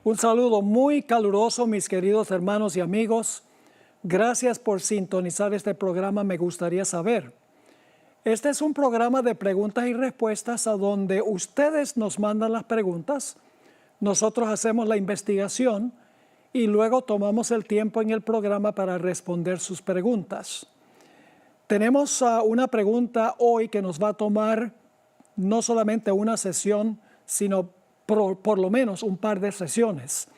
Un saludo muy caluroso, mis queridos hermanos y amigos. Gracias por sintonizar este programa Me Gustaría Saber. Este es un programa de preguntas y respuestas a donde ustedes nos mandan las preguntas, nosotros hacemos la investigación y luego tomamos el tiempo en el programa para responder sus preguntas. Tenemos una pregunta hoy que nos va a tomar no solamente una sesión, sino por lo menos un par de sesiones.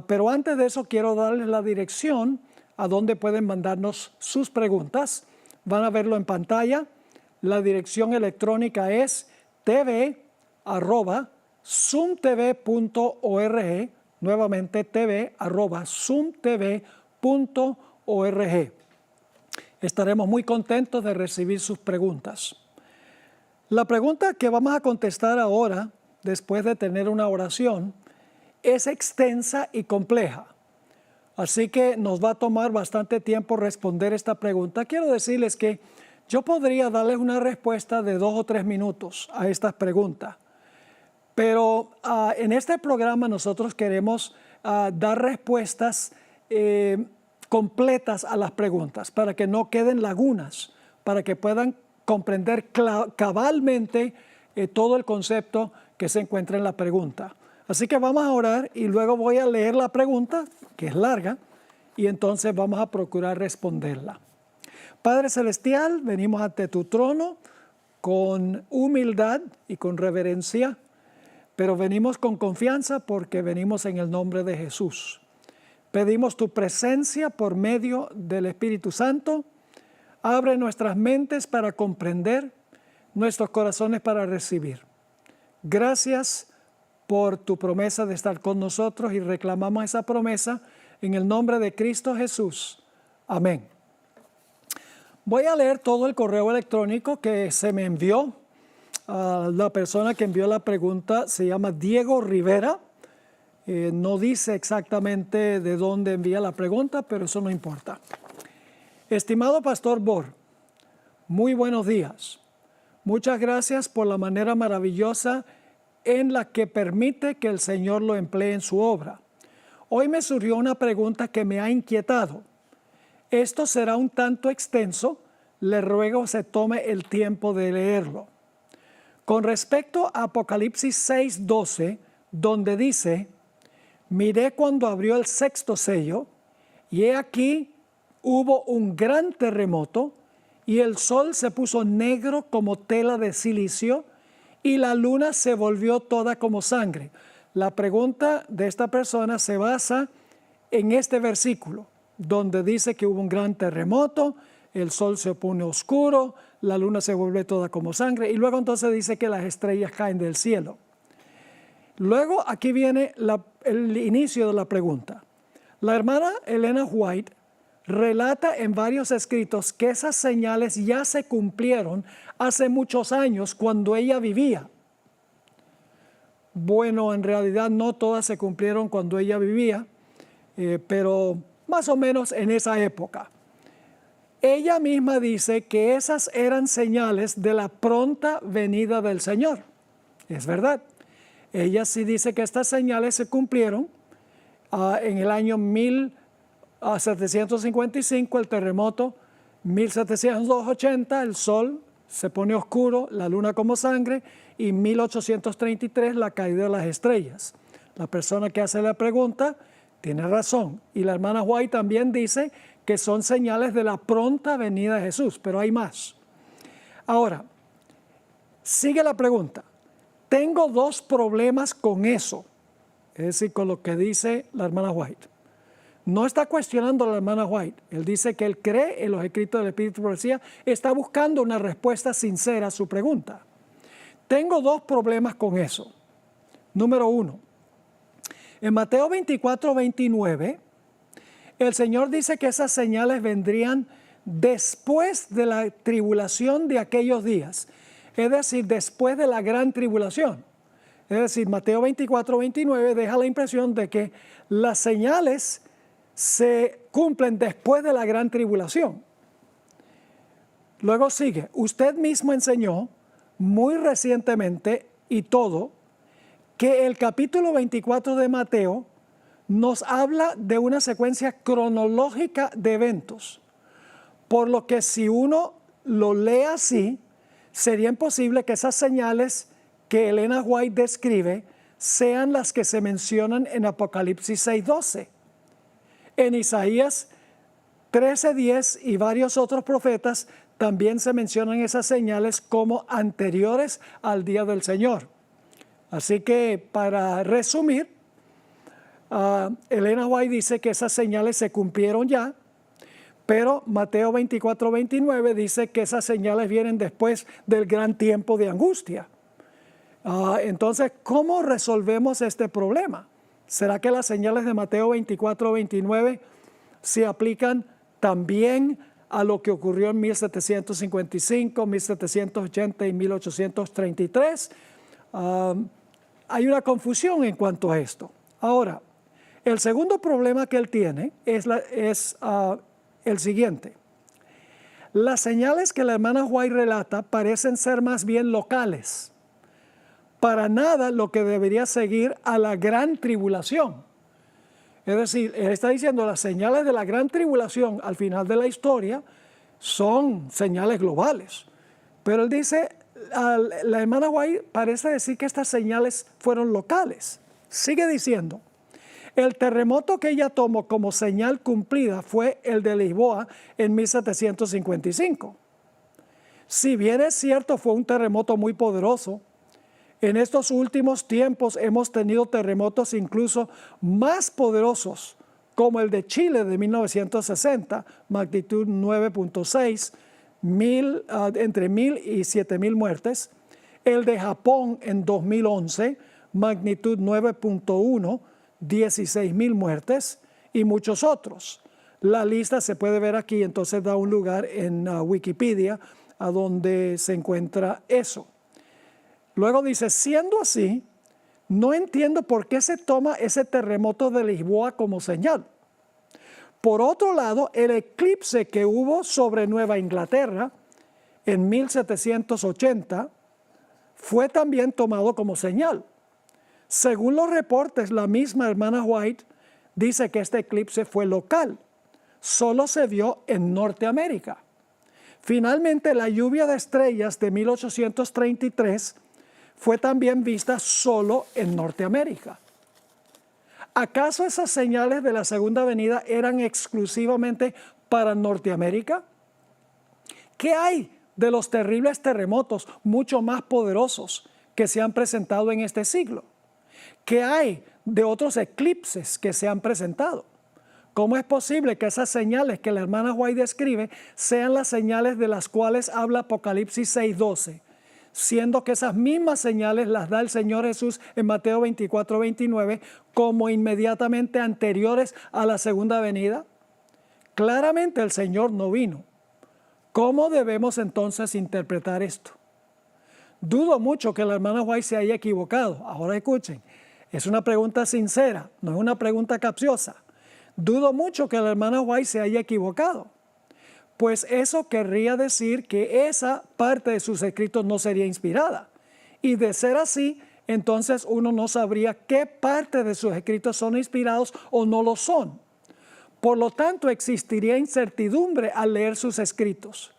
Pero antes de eso quiero darles la dirección a donde pueden mandarnos sus preguntas. Van a verlo en pantalla. La dirección electrónica es tv@zoomtv.org. Nuevamente tv@zoomtv.org. Estaremos muy contentos de recibir sus preguntas. La pregunta que vamos a contestar ahora, después de tener una oración, es extensa y compleja. Así que nos va a tomar bastante tiempo responder esta pregunta. Quiero decirles que yo podría darles una respuesta de 2 o 3 minutos a estas preguntas. Pero en este programa nosotros queremos dar respuestas completas a las preguntas para que no queden lagunas, para que puedan comprender cabalmente todo el concepto que se encuentra en la pregunta. Así que vamos a orar y luego voy a leer la pregunta, que es larga, y entonces vamos a procurar responderla. Padre Celestial, venimos ante tu trono con humildad y con reverencia, pero venimos con confianza porque venimos en el nombre de Jesús. Pedimos tu presencia por medio del Espíritu Santo. Abre nuestras mentes para comprender, nuestros corazones para recibir. Gracias por tu promesa de estar con nosotros y reclamamos esa promesa en el nombre de Cristo Jesús. Amén. Voy a leer todo el correo electrónico que se me envió. La persona que envió la pregunta se llama Diego Rivera. No dice exactamente de dónde envía la pregunta, pero eso no importa. Estimado Pastor Bor, muy buenos días. Muchas gracias por la manera maravillosa en la que permite que el Señor lo emplee en su obra. Hoy me surgió una pregunta que me ha inquietado. Esto será un tanto extenso, le ruego se tome el tiempo de leerlo. Con respecto a Apocalipsis 6:12, donde dice, miré cuando abrió el 6º sello, y he aquí hubo un gran terremoto, y el sol se puso negro como tela de silicio, y la luna se volvió toda como sangre. La pregunta de esta persona se basa en este versículo, donde dice que hubo un gran terremoto, el sol se pone oscuro, la luna se vuelve toda como sangre, y luego entonces dice que las estrellas caen del cielo. Luego aquí viene el inicio de la pregunta. La hermana Elena White relata en varios escritos que esas señales ya se cumplieron hace muchos años cuando ella vivía. Bueno, en realidad no todas se cumplieron cuando ella vivía, pero más o menos en esa época. Ella misma dice que esas eran señales de la pronta venida del Señor. Es verdad. Ella sí dice que estas señales se cumplieron en el año 1755, el terremoto, 1780, el sol se pone oscuro, la luna como sangre, y 1833, la caída de las estrellas. La persona que hace la pregunta tiene razón. Y la hermana White también dice que son señales de la pronta venida de Jesús, pero hay más. Ahora, sigue la pregunta. Tengo 2 problemas con eso, es decir, con lo que dice la hermana White. No está cuestionando a la hermana White. Él dice que él cree en los escritos del Espíritu de Profecía, está buscando una respuesta sincera a su pregunta. Tengo 2 problemas con eso. Número 1, en Mateo 24:29, el Señor dice que esas señales vendrían después de la tribulación de aquellos días, es decir, después de la gran tribulación. Es decir, Mateo 24:29 deja la impresión de que las señales se cumplen después de la gran tribulación. Luego sigue, usted mismo enseñó muy recientemente y todo que el capítulo 24 de Mateo nos habla de una secuencia cronológica de eventos, por lo que si uno lo lee así, sería imposible que esas señales que Elena White describe sean las que se mencionan en Apocalipsis 6:12. En Isaías 13:10 y varios otros profetas también se mencionan esas señales como anteriores al día del Señor. Así que para resumir, Elena White dice que esas señales se cumplieron ya, pero Mateo 24:29 dice que esas señales vienen después del gran tiempo de angustia. Entonces, ¿cómo resolvemos este problema? ¿Será que las señales de Mateo 24:29 se aplican también a lo que ocurrió en 1755, 1780 y 1833? Hay una confusión en cuanto a esto. Ahora, el segundo problema que él tiene es el siguiente. Las señales que la hermana White relata parecen ser más bien locales. Para nada lo que debería seguir a la gran tribulación. Es decir, él está diciendo las señales de la gran tribulación al final de la historia son señales globales. Pero él dice, la hermana White parece decir que estas señales fueron locales. Sigue diciendo, el terremoto que ella tomó como señal cumplida fue el de Lisboa en 1755. Si bien es cierto, fue un terremoto muy poderoso, en estos últimos tiempos hemos tenido terremotos incluso más poderosos, como el de Chile de 1960, magnitud 9.6, entre 1,000 y 7,000 muertes, el de Japón en 2011, magnitud 9.1, 16,000 muertes y muchos otros. La lista se puede ver aquí, entonces da un lugar en Wikipedia a donde se encuentra eso. Luego dice, siendo así, no entiendo por qué se toma ese terremoto de Lisboa como señal. Por otro lado, el eclipse que hubo sobre Nueva Inglaterra en 1780 fue también tomado como señal. Según los reportes, la misma hermana White dice que este eclipse fue local, solo se vio en Norteamérica. Finalmente, la lluvia de estrellas de 1833 fue también vista solo en Norteamérica. ¿Acaso esas señales de la segunda venida eran exclusivamente para Norteamérica? ¿Qué hay de los terribles terremotos mucho más poderosos que se han presentado en este siglo? ¿Qué hay de otros eclipses que se han presentado? ¿Cómo es posible que esas señales que la hermana White describe sean las señales de las cuales habla Apocalipsis 6:12? Siendo que esas mismas señales las da el Señor Jesús en Mateo 24:29 como inmediatamente anteriores a la segunda venida. Claramente el Señor no vino. ¿Cómo debemos entonces interpretar esto? Dudo mucho que la hermana White se haya equivocado. Ahora escuchen, es una pregunta sincera, no es una pregunta capciosa. Dudo mucho que la hermana White se haya equivocado, pues eso querría decir que esa parte de sus escritos no sería inspirada. Y de ser así, entonces uno no sabría qué parte de sus escritos son inspirados o no lo son. Por lo tanto, existiría incertidumbre al leer sus escritos.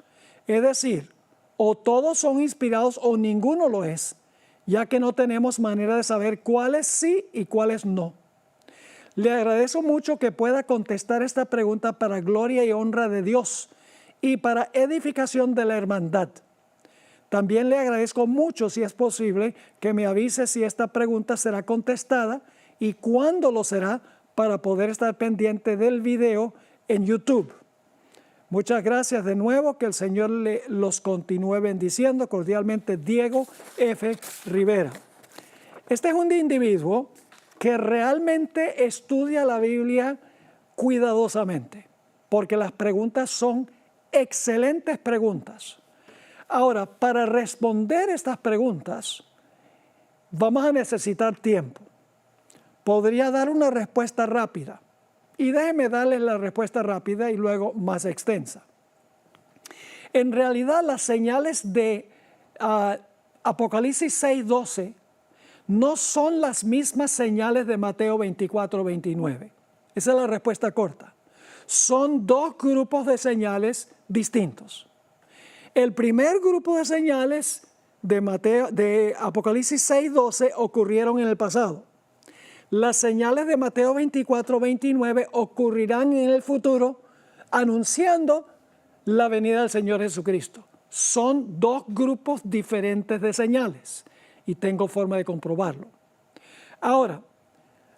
Es decir, o todos son inspirados o ninguno lo es, ya que no tenemos manera de saber cuáles sí y cuáles no. Le agradezco mucho que pueda contestar esta pregunta para gloria y honra de Dios y para edificación de la hermandad. También le agradezco mucho, si es posible, que me avise si esta pregunta será contestada y cuándo lo será para poder estar pendiente del video en YouTube. Muchas gracias de nuevo, que el Señor los continúe bendiciendo. Cordialmente, Diego F. Rivera. Este es un individuo que realmente estudia la Biblia cuidadosamente, porque las preguntas son excelentes preguntas. Ahora, para responder estas preguntas, vamos a necesitar tiempo. Podría dar una respuesta rápida, y déjenme darles la respuesta rápida y luego más extensa. En realidad, las señales de Apocalipsis 6:12 no son las mismas señales de Mateo 24, 29. Esa es la respuesta corta. Son dos grupos de señales distintos. El primer grupo de señales de Apocalipsis 6, 12 ocurrieron en el pasado. Las señales de Mateo 24, 29 ocurrirán en el futuro, anunciando la venida del Señor Jesucristo. Son dos grupos diferentes de señales y tengo forma de comprobarlo. Ahora,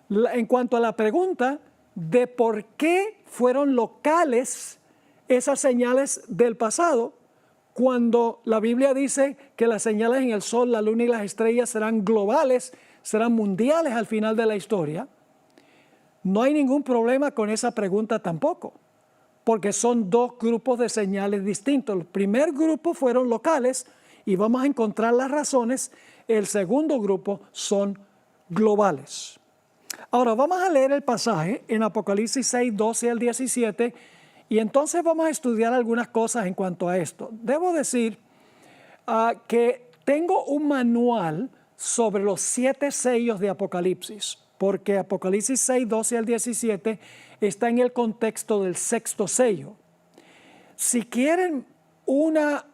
en cuanto a la pregunta de por qué fueron locales esas señales del pasado, cuando la Biblia dice que las señales en el sol, la luna y las estrellas serán globales, serán mundiales al final de la historia, no hay ningún problema con esa pregunta tampoco, porque son dos grupos de señales distintos. El primer grupo fueron locales y vamos a encontrar las razones. El segundo grupo son globales. Ahora vamos a leer el pasaje en Apocalipsis 6, 12 al 17 y entonces vamos a estudiar algunas cosas en cuanto a esto. Debo decir que tengo un manual sobre los 7 sellos de Apocalipsis, porque Apocalipsis 6, 12 al 17 está en el contexto del sexto sello. Si quieren una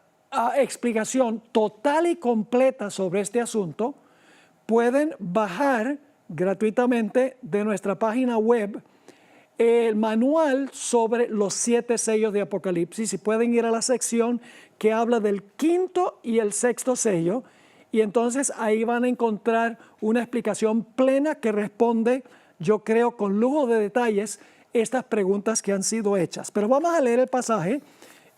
explicación total y completa sobre este asunto, pueden bajar gratuitamente de nuestra página web el manual sobre los 7 sellos de Apocalipsis y pueden ir a la sección que habla del quinto y el sexto sello y entonces ahí van a encontrar una explicación plena que responde, yo creo, con lujo de detalles estas preguntas que han sido hechas. Pero vamos a leer el pasaje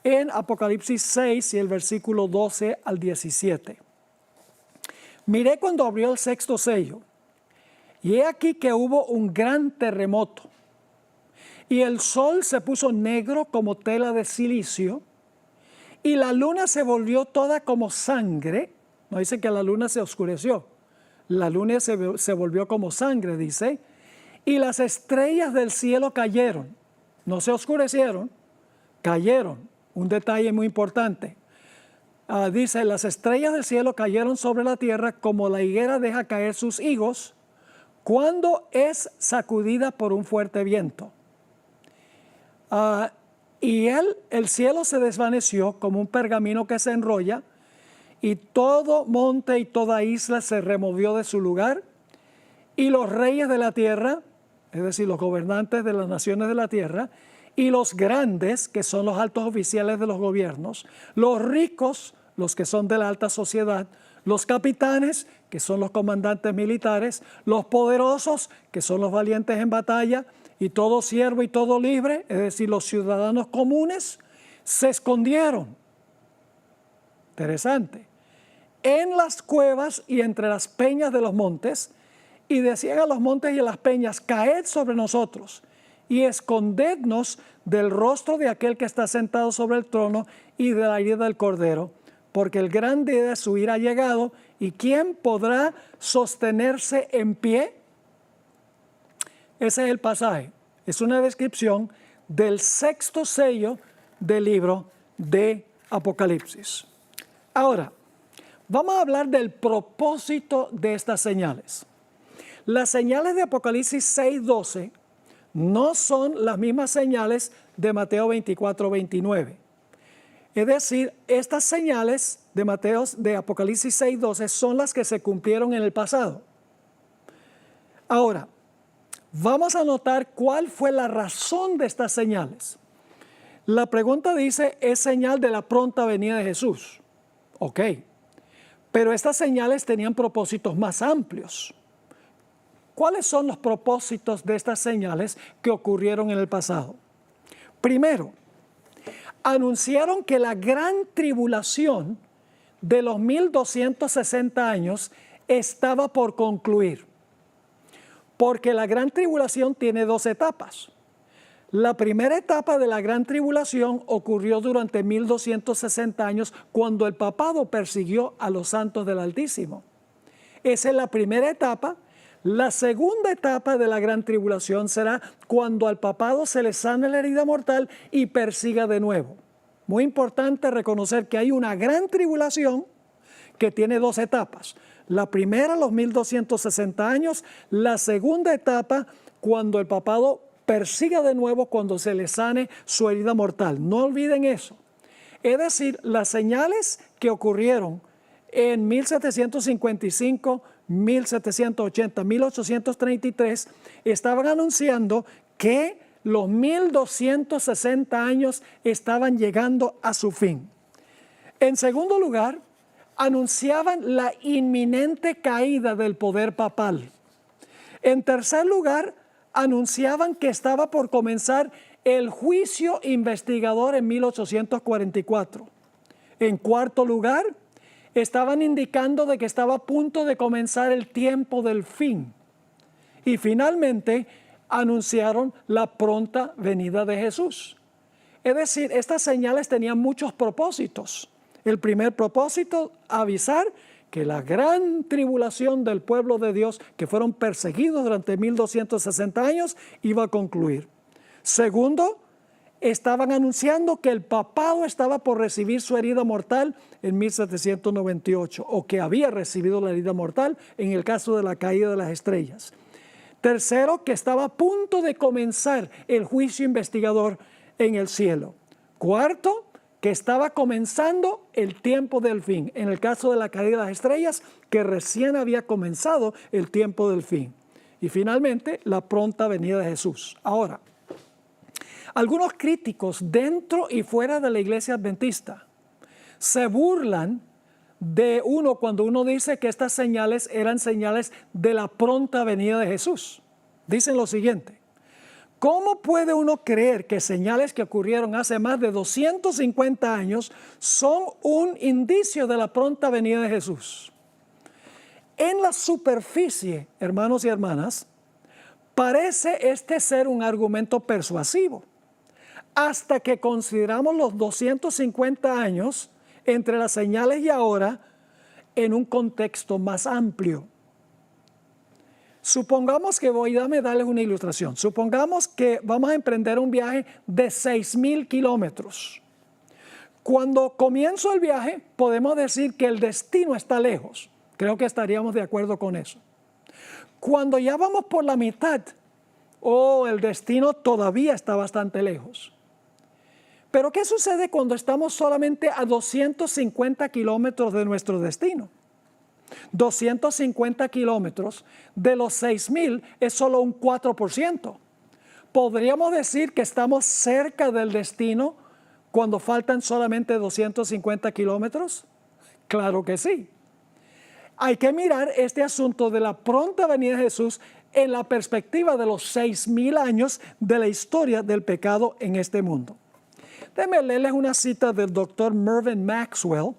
en Apocalipsis 6 y el versículo 12 al 17. Miré cuando abrió el sexto sello, y he aquí que hubo un gran terremoto, y el sol se puso negro como tela de silicio, y la luna se volvió toda como sangre. No dice que la luna se oscureció, la luna se volvió como sangre, dice, y las estrellas del cielo cayeron, no se oscurecieron, cayeron. Un detalle muy importante. Dice, las estrellas del cielo cayeron sobre la tierra como la higuera deja caer sus higos cuando es sacudida por un fuerte viento. Y el cielo se desvaneció como un pergamino que se enrolla, y todo monte y toda isla se removió de su lugar, y los reyes de la tierra, es decir, los gobernantes de las naciones de la tierra, y los grandes, que son los altos oficiales de los gobiernos, los ricos, los que son de la alta sociedad, los capitanes, que son los comandantes militares, los poderosos, que son los valientes en batalla, y todo siervo y todo libre, es decir, los ciudadanos comunes, se escondieron. Interesante. En las cuevas y entre las peñas de los montes, y decían a los montes y a las peñas, caed sobre nosotros y escondednos del rostro de aquel que está sentado sobre el trono y de la ira del Cordero, porque el gran día de su ira ha llegado, y ¿quién podrá sostenerse en pie? Ese es el pasaje. Es una descripción del sexto sello del libro de Apocalipsis. Ahora, vamos a hablar del propósito de estas señales. Las señales de Apocalipsis 6:12 no son las mismas señales de Mateo 24, 29. Es decir, estas señales de Apocalipsis 6:12 son las que se cumplieron en el pasado. Ahora, vamos a notar cuál fue la razón de estas señales. La pregunta dice, ¿es señal de la pronta venida de Jesús? Ok, pero estas señales tenían propósitos más amplios. ¿Cuáles son los propósitos de estas señales que ocurrieron en el pasado? Primero, anunciaron que la gran tribulación de los 1260 años estaba por concluir. Porque la gran tribulación tiene 2 etapas. La primera etapa de la gran tribulación ocurrió durante 1260 años cuando el papado persiguió a los santos del Altísimo. Esa es la primera etapa. La segunda etapa de la gran tribulación será cuando al papado se le sane la herida mortal y persiga de nuevo. Muy importante reconocer que hay una gran tribulación que tiene dos etapas. La primera, los 1260 años. La segunda etapa, cuando el papado persiga de nuevo, cuando se le sane su herida mortal. No olviden eso. Es decir, las señales que ocurrieron en 1755, 1780, 1833, estaban anunciando que los 1260 años estaban llegando a su fin. En segundo lugar, anunciaban la inminente caída del poder papal. En tercer lugar, anunciaban que estaba por comenzar el juicio investigador en 1844. En cuarto lugar, estaban indicando de que estaba a punto de comenzar el tiempo del fin. Y finalmente, anunciaron la pronta venida de Jesús. Es decir, estas señales tenían muchos propósitos. El primer propósito, avisar que la gran tribulación del pueblo de Dios, que fueron perseguidos durante 1260 años, iba a concluir. Segundo, estaban anunciando que el papado estaba por recibir su herida mortal en 1798, o que había recibido la herida mortal en el caso de la caída de las estrellas. Tercero, que estaba a punto de comenzar el juicio investigador en el cielo. Cuarto, que estaba comenzando el tiempo del fin. En el caso de la caída de las estrellas, que recién había comenzado el tiempo del fin. Y finalmente, la pronta venida de Jesús. Ahora, algunos críticos dentro y fuera de la iglesia adventista se burlan de uno cuando uno dice que estas señales eran señales de la pronta venida de Jesús. Dicen lo siguiente: ¿cómo puede uno creer que señales que ocurrieron hace más de 250 años son un indicio de la pronta venida de Jesús? En la superficie, hermanos y hermanas, parece este ser un argumento persuasivo, hasta que consideramos los 250 años entre las señales y ahora en un contexto más amplio. Supongamos que darles una ilustración. Supongamos que vamos a emprender un viaje de 6,000 kilómetros. Cuando comienzo el viaje, podemos decir que el destino está lejos. Creo que estaríamos de acuerdo con eso. Cuando ya vamos por la mitad, el destino todavía está bastante lejos. Pero ¿qué sucede cuando estamos solamente a 250 kilómetros de nuestro destino? 250 kilómetros de los 6,000 es solo un 4%. ¿Podríamos decir que estamos cerca del destino cuando faltan solamente 250 kilómetros? Claro que sí. Hay que mirar este asunto de la pronta venida de Jesús en la perspectiva de los 6,000 años de la historia del pecado en este mundo. Déjenme leerles una cita del doctor Mervyn Maxwell.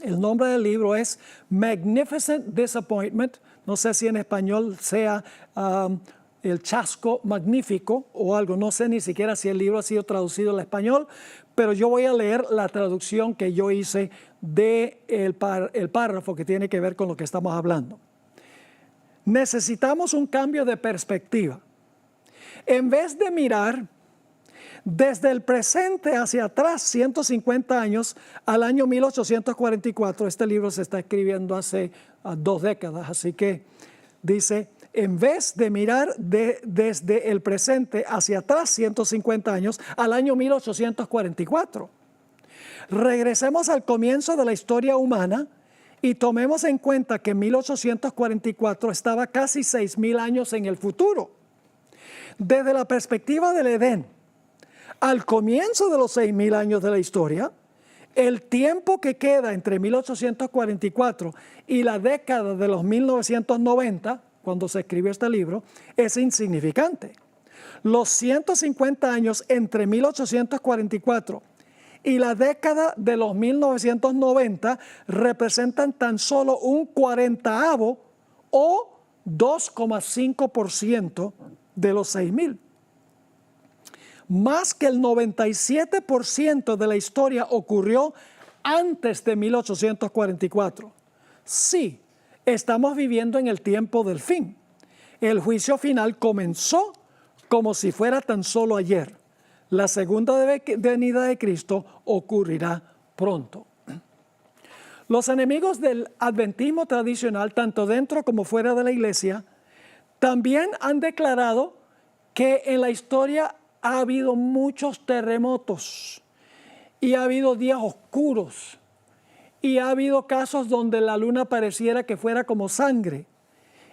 El nombre del libro es Magnificent Disappointment. No sé si en español sea El chasco magnífico o algo. No sé ni siquiera si el libro ha sido traducido al español, pero yo voy a leer la traducción que yo hice del párrafo que tiene que ver con lo que estamos hablando. Necesitamos un cambio de perspectiva. En vez de mirar desde el presente hacia atrás, 150 años, al año 1844, este libro se está escribiendo hace 2 décadas, así que dice, en vez de mirar desde el presente hacia atrás, 150 años, al año 1844, regresemos al comienzo de la historia humana y tomemos en cuenta que 1844 estaba casi 6,000 años en el futuro. Desde la perspectiva del Edén, al comienzo de los 6,000 años de la historia, el tiempo que queda entre 1844 y la década de los 1990, cuando se escribió este libro, es insignificante. Los 150 años entre 1844 y la década de los 1990 representan tan solo un 40avo o 2,5% de los 6,000. Más que el 97% de la historia ocurrió antes de 1844. Sí, estamos viviendo en el tiempo del fin. El juicio final comenzó como si fuera tan solo ayer. La segunda venida de Cristo ocurrirá pronto. Los enemigos del adventismo tradicional, tanto dentro como fuera de la iglesia, también han declarado que en la historia ha habido muchos terremotos y ha habido días oscuros y ha habido casos donde la luna pareciera que fuera como sangre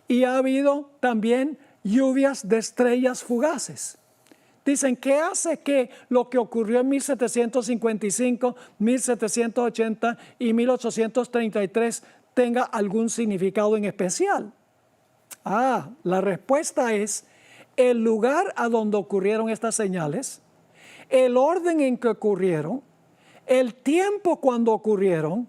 y ha habido también lluvias de estrellas fugaces. Dicen, ¿qué hace que lo que ocurrió en 1755, 1780 y 1833 tenga algún significado en especial? La respuesta es el lugar a donde ocurrieron estas señales, el orden en que ocurrieron, el tiempo cuando ocurrieron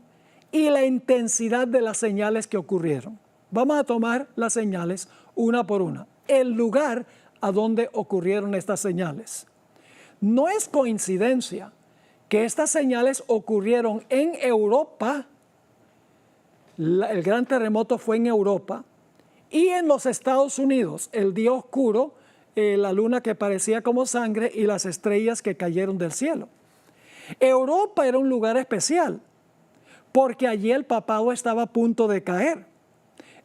y la intensidad de las señales que ocurrieron. Vamos a tomar las señales una por una. El lugar a donde ocurrieron estas señales. No es coincidencia que estas señales ocurrieron en Europa. El gran terremoto fue en Europa. Y en los Estados Unidos, el día oscuro, la luna que parecía como sangre y las estrellas que cayeron del cielo. Europa era un lugar especial, porque allí el papado estaba a punto de caer.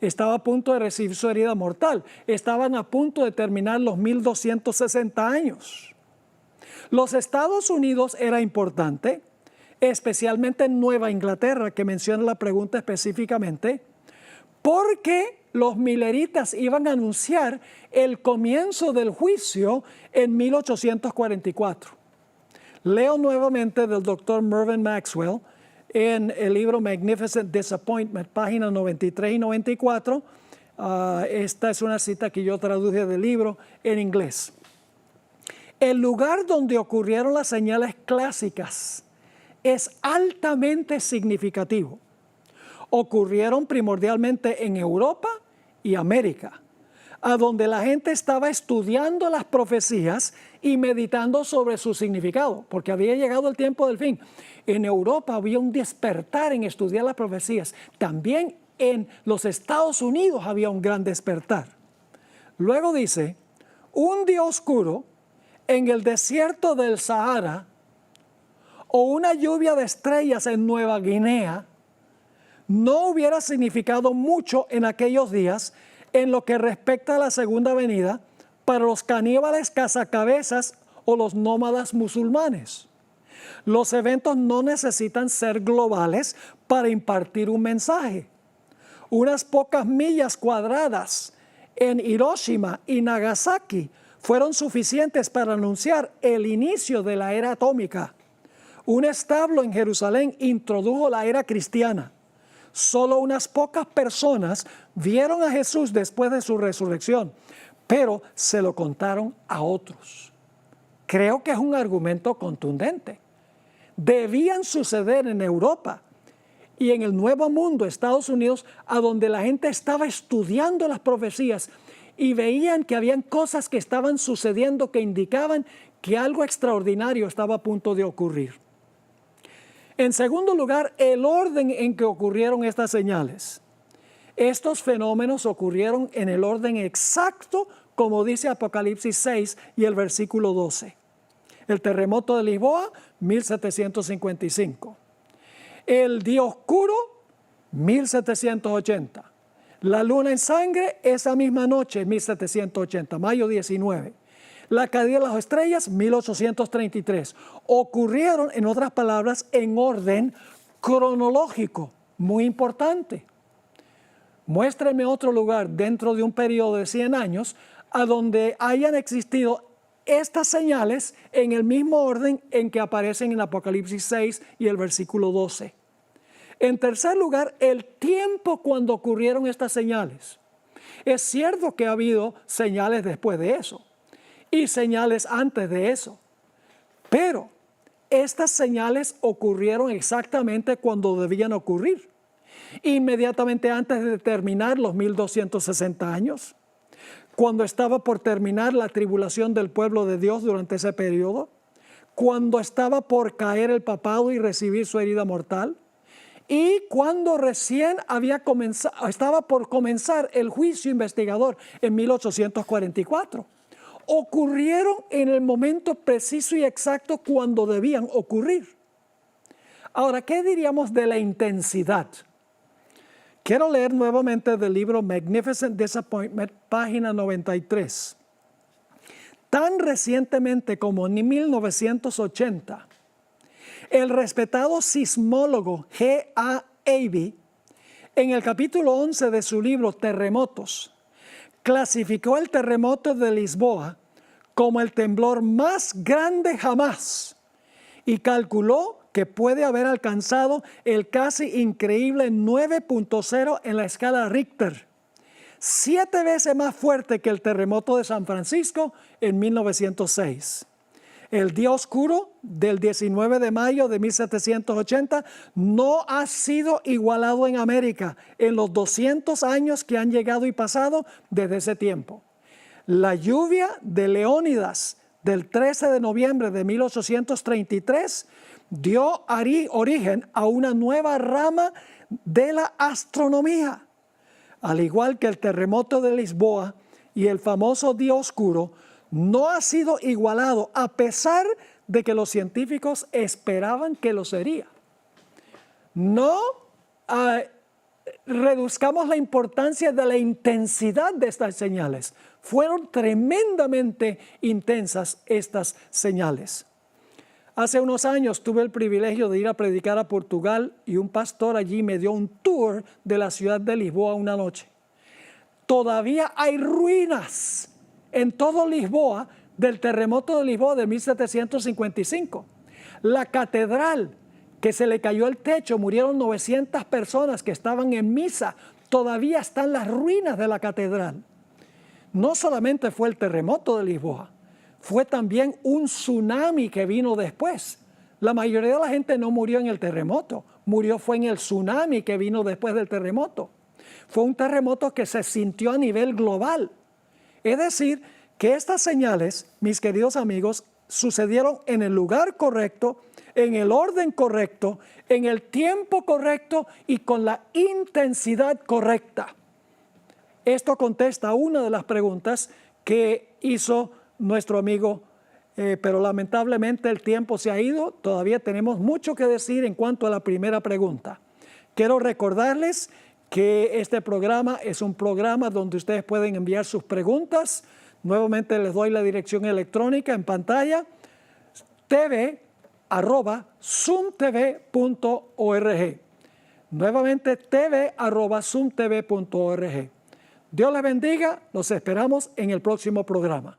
Estaba a punto de recibir su herida mortal. Estaban a punto de terminar los 1260 años. Los Estados Unidos era importante, especialmente en Nueva Inglaterra, que menciona la pregunta específicamente, porque los mileritas iban a anunciar el comienzo del juicio en 1844. Leo nuevamente del doctor Mervyn Maxwell en el libro Magnificent Disappointment, páginas 93 y 94. Esta es una cita que yo traduje del libro en inglés. El lugar donde ocurrieron las señales clásicas es altamente significativo. Ocurrieron primordialmente en Europa y América, a donde la gente estaba estudiando las profecías y meditando sobre su significado, porque había llegado el tiempo del fin. En Europa había un despertar en estudiar las profecías. También en los Estados Unidos había un gran despertar. Luego dice, un día oscuro en el desierto del Sahara o una lluvia de estrellas en Nueva Guinea no hubiera significado mucho en aquellos días en lo que respecta a la segunda venida para los caníbales cazacabezas o los nómadas musulmanes. Los eventos no necesitan ser globales para impartir un mensaje. Unas pocas millas cuadradas en Hiroshima y Nagasaki fueron suficientes para anunciar el inicio de la era atómica. Un establo en Jerusalén introdujo la era cristiana. Solo unas pocas personas vieron a Jesús después de su resurrección, pero se lo contaron a otros. Creo que es un argumento contundente. Debían suceder en Europa y en el Nuevo Mundo, Estados Unidos, a donde la gente estaba estudiando las profecías y veían que habían cosas que estaban sucediendo que indicaban que algo extraordinario estaba a punto de ocurrir. En segundo lugar, el orden en que ocurrieron estas señales. Estos fenómenos ocurrieron en el orden exacto, como dice Apocalipsis 6 y el versículo 12. El terremoto de Lisboa, 1755. El día oscuro, 1780. La luna en sangre, esa misma noche, 1780, mayo 19. La caída de las estrellas, 1833. Ocurrieron, en otras palabras, en orden cronológico, muy importante. Muéstreme otro lugar dentro de un periodo de 100 años a donde hayan existido estas señales en el mismo orden en que aparecen en Apocalipsis 6 y el versículo 12. En tercer lugar, el tiempo cuando ocurrieron estas señales. Es cierto que ha habido señales después de eso y señales antes de eso, pero estas señales ocurrieron exactamente cuando debían ocurrir. Inmediatamente antes de terminar los 1260 años, cuando estaba por terminar la tribulación del pueblo de Dios durante ese periodo, cuando estaba por caer el papado y recibir su herida mortal, y cuando recién estaba por comenzar el juicio investigador en 1844. Ocurrieron en el momento preciso y exacto cuando debían ocurrir. Ahora, ¿qué diríamos de la intensidad? Quiero leer nuevamente del libro Magnificent Disappointment, página 93. Tan recientemente como en 1980, el respetado sismólogo G.A. Avey, en el capítulo 11 de su libro Terremotos, clasificó el terremoto de Lisboa como el temblor más grande jamás y calculó que puede haber alcanzado el casi increíble 9.0 en la escala Richter, 7 veces más fuerte que el terremoto de San Francisco en 1906. El día oscuro del 19 de mayo de 1780 no ha sido igualado en América en los 200 años que han llegado y pasado desde ese tiempo. La lluvia de Leónidas del 13 de noviembre de 1833 dio origen a una nueva rama de la astronomía. Al igual que el terremoto de Lisboa y el famoso día oscuro, no ha sido igualado a pesar de que los científicos esperaban que lo sería. No reduzcamos la importancia de la intensidad de estas señales. Fueron tremendamente intensas estas señales. Hace unos años tuve el privilegio de ir a predicar a Portugal y un pastor allí me dio un tour de la ciudad de Lisboa una noche. Todavía hay ruinas en todo Lisboa del terremoto de Lisboa de 1755. La catedral, que se le cayó el techo, murieron 900 personas que estaban en misa, todavía están las ruinas de la catedral. No solamente fue el terremoto de Lisboa, fue también un tsunami que vino después. La mayoría de la gente no murió en el terremoto, fue en el tsunami que vino después del terremoto. Fue un terremoto que se sintió a nivel global. Es decir, que estas señales, mis queridos amigos, sucedieron en el lugar correcto, en el orden correcto, en el tiempo correcto y con la intensidad correcta. Esto contesta a una de las preguntas que hizo nuestro amigo, pero lamentablemente el tiempo se ha ido. Todavía tenemos mucho que decir en cuanto a la primera pregunta. Quiero recordarles que este programa es un programa donde ustedes pueden enviar sus preguntas. Nuevamente les doy la dirección electrónica en pantalla, tv@zoomtv.org. Nuevamente tv@zoomtv.org. Dios les bendiga, los esperamos en el próximo programa.